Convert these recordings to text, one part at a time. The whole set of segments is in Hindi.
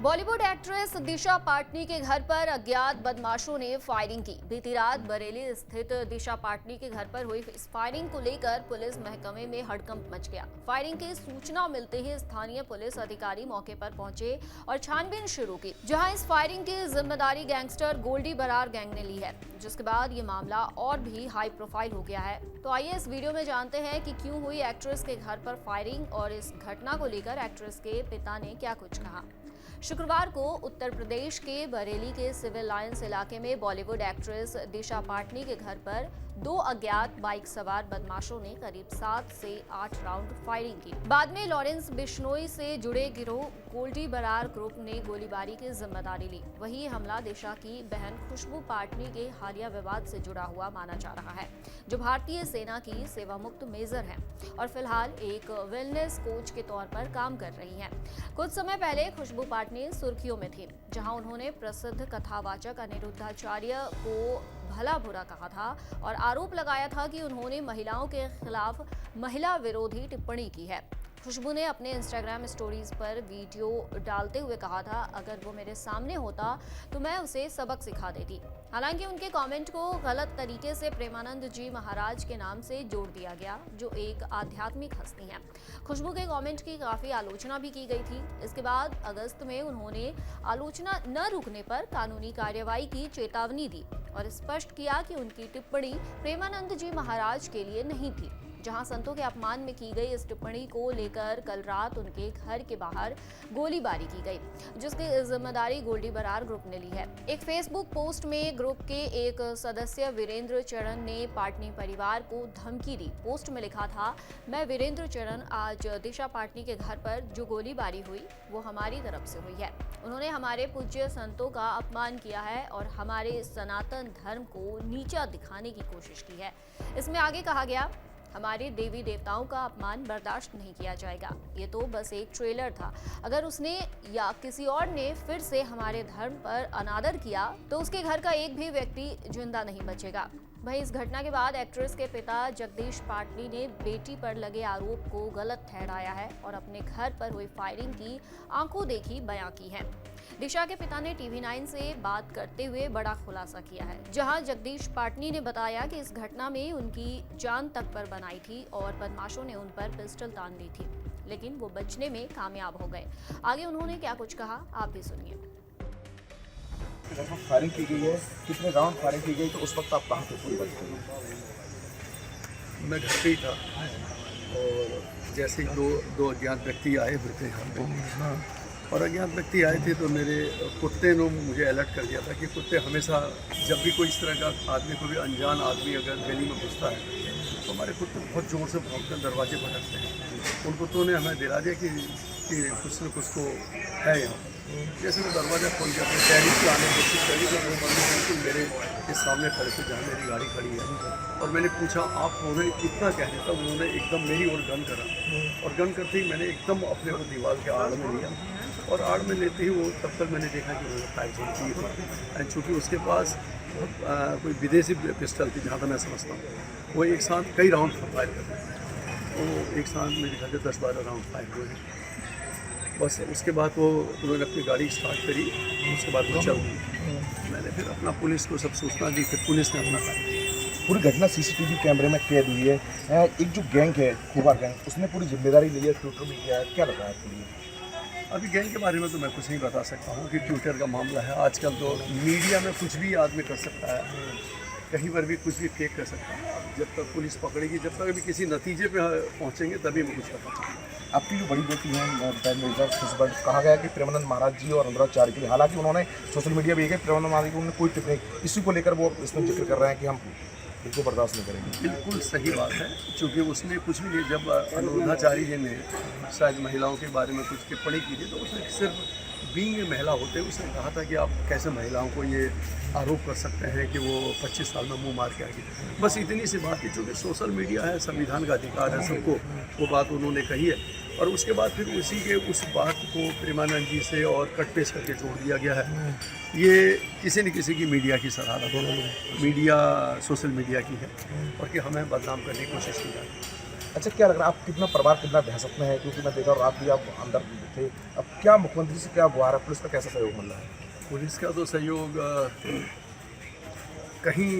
बॉलीवुड एक्ट्रेस दिशा पाटनी के घर पर अज्ञात बदमाशों ने फायरिंग की। बीती रात बरेली स्थित दिशा पाटनी के घर पर हुई इस फायरिंग को लेकर पुलिस महकमे में हड़कंप मच गया। फायरिंग की सूचना मिलते ही स्थानीय पुलिस अधिकारी मौके पर पहुंचे और छानबीन शुरू की, जहां इस फायरिंग की जिम्मेदारी गैंगस्टर गोल्डी बरार गैंग ने ली है, जिसके बाद ये मामला और भी हाई प्रोफाइल हो गया है। तो आइए इस वीडियो में जानते हैं कि क्यों हुई एक्ट्रेस के घर पर फायरिंग और इस घटना को लेकर एक्ट्रेस के पिता ने क्या कुछ कहा। शुक्रवार को उत्तर प्रदेश के बरेली के सिविल लाइंस इलाके में बॉलीवुड एक्ट्रेस दिशा पाटनी के घर पर दो अज्ञात बाइक सवार बदमाशों ने करीब 7 से 8 राउंड फायरिंग की। बाद में लॉरेंस बिश्नोई से जुड़े गिरोह गोल्डी बरार ग्रुप ने गोलीबारी की जिम्मेदारी ली। वही हमला दिशा की बहन खुशबू पाटनी के हालिया विवाद से जुड़ा हुआ माना जा रहा है, जो भारतीय सेना की सेवामुक्त मेजर हैं और फिलहाल एक वेलनेस कोच के तौर पर काम कर रही हैं। कुछ समय पहले खुशबू पाटनी सुर्खियों में थी, जहां उन्होंने प्रसिद्ध कथावाचक अनिरुद्धाचार्य को भला बुरा कहा था और आरोप लगाया था कि उन्होंने महिलाओं के खिलाफ महिला विरोधी टिप्पणी की है। खुशबू ने अपने इंस्टाग्राम स्टोरीज पर वीडियो डालते हुए कहा था, अगर वो मेरे सामने होता तो मैं उसे सबक सिखा देती। हालांकि उनके कमेंट को गलत तरीके से प्रेमानंद जी महाराज के नाम से जोड़ दिया गया, जो एक आध्यात्मिक हस्ती हैं। खुशबू के कमेंट की काफी आलोचना भी की गई थी। इसके बाद अगस्त में उन्होंने आलोचना न रुकने पर कानूनी कार्रवाई की चेतावनी दी और स्पष्ट किया कि उनकी टिप्पणी प्रेमानंद जी महाराज के लिए नहीं थी। जहां संतों के अपमान में की गई इस टिप्पणी को लेकर कल रात उनके घर के बाहर गोलीबारी की गई, जिसकी जिम्मेदारी गोल्डी बरार ग्रुप ने ली है। एक फेसबुक पोस्ट में ग्रुप के एक सदस्य वीरेंद्र चरण ने पाटनी परिवार को धमकी दी। पोस्ट में लिखा था, मैं वीरेंद्र चरण, आज दिशा पाटनी के घर पर जो गोलीबारी हुई वो हमारी तरफ से हुई है। उन्होंने हमारे पूज्य संतों का अपमान किया है और हमारे सनातन धर्म को नीचा दिखाने की कोशिश की है। इसमें आगे कहा गया, हमारे देवी देवताओं का अपमान बर्दाश्त नहीं किया जाएगा। ये तो बस एक ट्रेलर था। अगर उसने या किसी और ने फिर से हमारे धर्म पर अनादर किया तो उसके घर का एक भी व्यक्ति जिंदा नहीं बचेगा। वहीं इस घटना के बाद एक्ट्रेस के पिता जगदीश पाटनी ने बेटी पर लगे आरोप को गलत ठहराया है और अपने घर पर हुई फायरिंग की आंखों देखी बयां की है। दिशा के पिता ने TV9 से बात करते हुए बड़ा खुलासा किया है, जहां जगदीश पाटनी ने बताया कि इस घटना में उनकी जान तक पर बनाई थी और बदमाशों ने उन पर पिस्टल तान ली थी, लेकिन वो बचने में कामयाब हो गए। आगे उन्होंने क्या कुछ कहा, आप भी सुनिए। फायरिंग की गई है, कितने राउंड फायरिंग की गई, तो उस वक्त आप कहाँ थे? पूरी बात करिए। मैं घर पे ही था और जैसे ही दो अज्ञात व्यक्ति आए हुए थे घर पे, और अज्ञात व्यक्ति आए थे तो मेरे कुत्ते ने मुझे अलर्ट कर दिया था कि कुत्ते हमेशा जब भी कोई इस तरह का आदमी, कोई अनजान आदमी अगर गली में घुसता है तो हमारे कुत्ते बहुत ज़ोर से भौंकते हैं, दरवाजे भटकते हैं। उन कुत्तों ने हमें दिला दिया कि कुछ न कुछ तो है यहाँ। जैसे मैं दरवाज़ा खोल के अपने टैरिस पे आने की कोशिश करी तो वो बंदे बिल्कुल मेरे के सामने खड़े थे, जहाँ मेरी गाड़ी खड़ी है, और मैंने पूछा आप उन्होंने कितना कह दिया, तब उन्होंने एकदम मेरी ओर गन करा और गन करते ही मैंने एकदम अपने को दीवार के आड़ में लिया और आड़ में लेते ही वो तब तक मैंने देखा कि उन्होंने फायर छोड़ी थी। चूँकि उसके पास कोई विदेशी पिस्टल थी, जहाँ तक मैं समझता हूँ, वो एक साथ कई राउंड फायर करते थे, तो एक साथ मेरे ख्याल से 10-12 राउंड फायर हुए। बस उसके बाद वो उन्होंने अपनी गाड़ी स्टार्ट करी, उसके बाद वो चल गई। मैंने फिर अपना पुलिस को सब सूचना दी, फिर पुलिस ने अपना काम। पूरी घटना CCTV कैमरे में कैद हुई है। एक जो गैंग है, खोबार गैंग, उसने पूरी जिम्मेदारी ली है, ट्विटर भी किया है, क्या लगा है आपके लिए? अभी गैंग के बारे में तो मैं कुछ नहीं बता सकता हूँ कि ट्विटर का मामला है। आजकल तो मीडिया में कुछ भी आदमी कर सकता है, कहीं पर भी कुछ भी फेक कर सकता है। जब तक पुलिस पकड़ेगी, जब तक अभी किसी नतीजे पे पहुँचेंगे तभी मैं कुछ पता चलेगा। आपकी जो बड़ी बेटी है कहा गया कि प्रेमानंद महाराज जी और अनिरुद्धाचार्य के लिए, हालांकि उन्होंने सोशल मीडिया पे प्रेमानंद महाराज को उन्होंने कोई टिप्पणी, इसी को लेकर वो इसमें जिक्र कर रहे हैं कि हम बिल्कुल बर्दाश्त नहीं करेंगे। बिल्कुल सही बात है, क्योंकि उसने कुछ भी नहीं, जब अनिरुद्धाचार्य जी ने शायद महिलाओं के बारे में कुछ टिप्पणी की थी तो उसने सिर्फ बीइंग महिला होते उसने कहा था कि आप कैसे महिलाओं को ये आरोप कर सकते हैं कि वो 25 साल में मुंह मार के आएगी। बस इतनी सी बात है, चूँकि सोशल मीडिया है, संविधान का अधिकार है सबको, वो बात उन्होंने कही है। और उसके बाद फिर उसी के उस बात को प्रेमानंद जी से और कट पेस्ट करके जोड़ दिया गया है। ये किसी न किसी की मीडिया की शरारत है, मीडिया सोशल मीडिया की है, और कि हमें बदनाम करने की कोशिश की जाती है। अच्छा, क्या लग रहा है आप कितना परिवार कितना दहशत में है, क्योंकि मैं देखा रात भी आप अंदर थे, अब क्या मुख्यमंत्री से क्या गुहार है, पुलिस का कैसा सहयोग मिल रहा है? पुलिस का तो सहयोग कहीं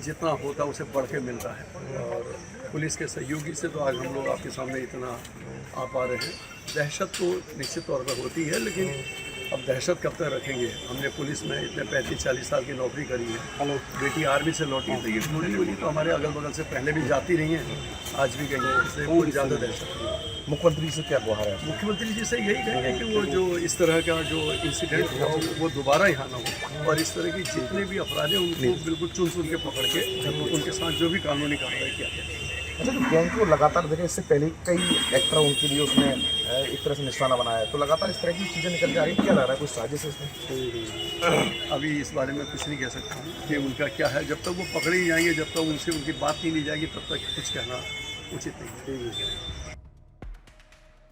जितना होता उसे बढ़ के मिलता है, और पुलिस के सहयोगी से तो आज हम लोग आपके सामने इतना आ पा रहे हैं। दहशत तो निश्चित तौर पर होती है, लेकिन अब दहशत कब तक रखेंगे। हमने पुलिस में इतने 35-40 साल की नौकरी करी है, बेटी आर्मी से लौटी, तो ये गोली वोली तो हमारे अगल बगल से पहले भी जाती रही हैं, आज भी कहीं, इसलिए कोई ज़्यादा दहशत नहीं है। मुख्यमंत्री से क्या गुहार है? मुख्यमंत्री जी से यही कहेंगे कि वो जो इस तरह का जो इंसिडेंट हुआ वो दोबारा यहाँ ना हो, और इस तरह की जितने भी अपराध हैं उनको बिल्कुल चुन चुन के पकड़ के उनके साथ जो भी कानूनी कार्रवाई किया जाए। अच्छा, जो गैंग को लगातार देखें, इससे पहले कई एक्टर उनके लिए उसने एक तरह से निशाना बनाया है, तो लगातार इस तरह की चीज़ें निकल के आ रही है, क्या लग रहा है, कुछ साजिश है इसमें? अभी इस बारे में कुछ नहीं कह सकता हूँ कि उनका क्या है। जब तक वो पकड़े ही जाएंगे, जब तक उनसे उनकी बात नहीं ली जाएगी, तब तक कुछ कहना उचित नहीं है।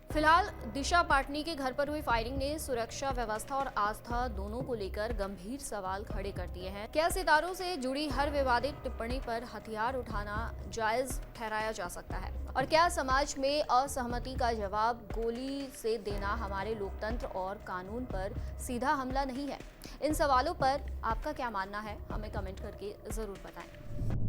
फिलहाल दिशा पाटनी के घर पर हुई फायरिंग ने सुरक्षा व्यवस्था और आस्था दोनों को लेकर गंभीर सवाल खड़े कर दिए हैं। क्या सितारों से जुड़ी हर विवादित टिप्पणी पर हथियार उठाना जायज ठहराया जा सकता है, और क्या समाज में असहमति का जवाब गोली से देना हमारे लोकतंत्र और कानून पर सीधा हमला नहीं है? इन सवालों पर आपका क्या मानना है, हमें कमेंट करके जरूर बताएं।